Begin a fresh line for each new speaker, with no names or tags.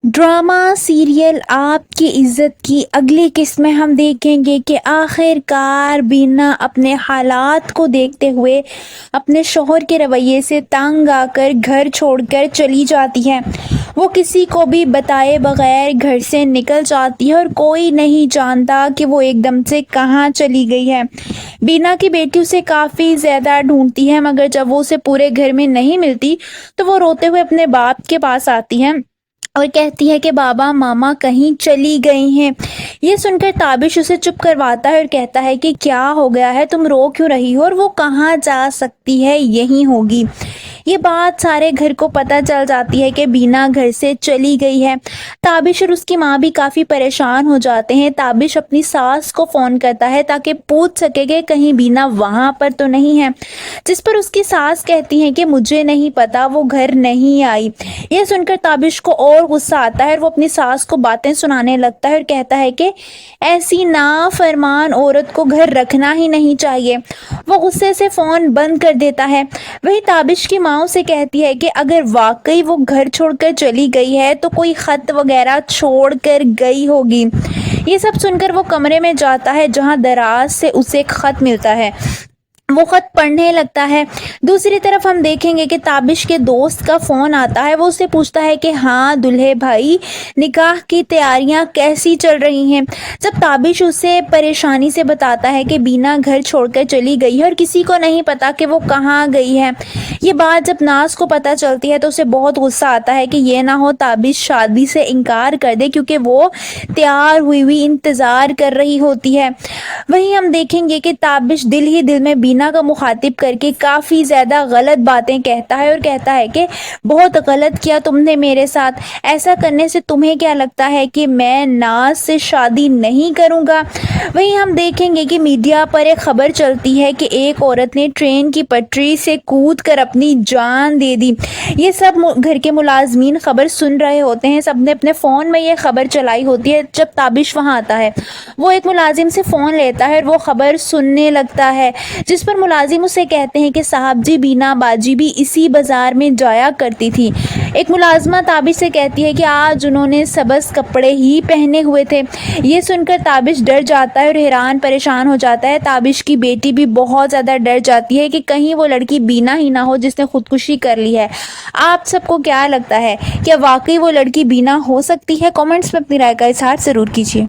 Drama serial آپ کی عزت کی اگلی قسط میں ہم دیکھیں گے کہ آخر کار بینا اپنے حالات کو دیکھتے ہوئے اپنے شوہر کے رویے سے تنگ آ کر گھر چھوڑ کر چلی جاتی ہے۔ وہ کسی کو بھی بتائے بغیر گھر سے نکل جاتی ہے اور کوئی نہیں جانتا کہ وہ ایک دم سے کہاں چلی گئی ہے۔ بینا کی بیٹی اسے کافی زیادہ ڈھونڈتی ہے، مگر جب وہ اسے پورے گھر میں نہیں ملتی تو وہ روتے ہوئے اپنے باپ کے پاس آتی ہے اور کہتی ہے کہ بابا ماما کہیں چلی گئی ہیں۔ یہ سن کر تابش اسے چپ کرواتا ہے اور کہتا ہے کہ کیا ہو گیا ہے، تم رو کیوں رہی ہو، اور وہ کہاں جا سکتی ہے، یہیں ہوگی۔ یہ بات سارے گھر کو پتہ چل جاتی ہے کہ بینا گھر سے چلی گئی ہے۔ تابش اور اس کی ماں بھی کافی پریشان ہو جاتے ہیں۔ تابش اپنی ساس کو فون کرتا ہے تاکہ پوچھ سکے کہ کہیں بینا وہاں پر تو نہیں ہے، جس پر اس کی ساس کہتی ہے کہ مجھے نہیں پتا، وہ گھر نہیں آئی۔ یہ سن کر تابش کو اور غصہ آتا ہے اور وہ اپنی ساس کو باتیں سنانے لگتا ہے اور کہتا ہے کہ ایسی نافرمان عورت کو گھر رکھنا ہی نہیں چاہیے۔ وہ غصے سے فون بند کر دیتا ہے۔ وہی تابش کی ماں اسے کہتی ہے کہ اگر واقعی وہ گھر چھوڑ کر چلی گئی ہے تو کوئی خط وغیرہ چھوڑ کر گئی ہوگی۔ یہ سب سن کر وہ کمرے میں جاتا ہے جہاں دراز سے اسے ایک خط ملتا ہے۔ وہ خط پڑھنے لگتا ہے۔ دوسری طرف ہم دیکھیں گے کہ تابش کے دوست کا فون آتا ہے۔ وہ اسے پوچھتا ہے کہ ہاں دلہے بھائی، نکاح کی تیاریاں کیسی چل رہی ہیں؟ جب تابش اسے پریشانی سے بتاتا ہے کہ بینا گھر چھوڑ کر چلی گئی ہے اور کسی کو نہیں پتا کہ وہ کہاں گئی ہے۔ یہ بات جب ناز کو پتہ چلتی ہے تو اسے بہت غصہ آتا ہے کہ یہ نہ ہو تابش شادی سے انکار کر دے، کیونکہ وہ تیار ہوئی انتظار کر رہی ہوتی ہے۔ وہیں ہم دیکھیں گے کہ تابش دل ہی دل میں بینا کا مخاطب کر کے کافی زیادہ غلط باتیں کہتا ہے اور کہتا ہے کہ بہت غلط کیا تم نے میرے ساتھ، ایسا کرنے سے تمہیں کیا لگتا ہے کہ میں ناز سے شادی نہیں کروں گا؟ وہیں ہم دیکھیں گے کہ میڈیا پر ایک خبر چلتی ہے کہ ایک عورت نے ٹرین کی پٹری سے کود کر اپنی جان دے دی۔ یہ سب گھر کے ملازمین خبر سن رہے ہوتے ہیں، سب نے اپنے فون میں یہ خبر چلائی ہوتی ہے۔ جب تابش وہاں آتا ہے وہ ایک ملازم سے فون لیتا ہے اور وہ خبر سننے لگتا ہے، جس پر ملازم اسے کہتے ہیں کہ صاحب جی بینا باجی بھی اسی بازار میں جایا کرتی تھی۔ ایک ملازمہ تابش سے کہتی ہے کہ آج انہوں نے سبز کپڑے ہی پہنے ہوئے تھے۔ یہ سن کر تابش ڈر جاتا ہے اور حیران پریشان ہو جاتا ہے۔ تابش کی بیٹی بھی بہت زیادہ ڈر جاتی ہے کہ کہیں وہ لڑکی بینا ہی نہ ہو جس نے خودکشی کر لی ہے۔ آپ سب کو کیا لگتا ہے، کیا واقعی وہ لڑکی بینا ہو سکتی ہے؟ کامنٹس میں اپنی رائے کا اظہار ضرور کیجیے۔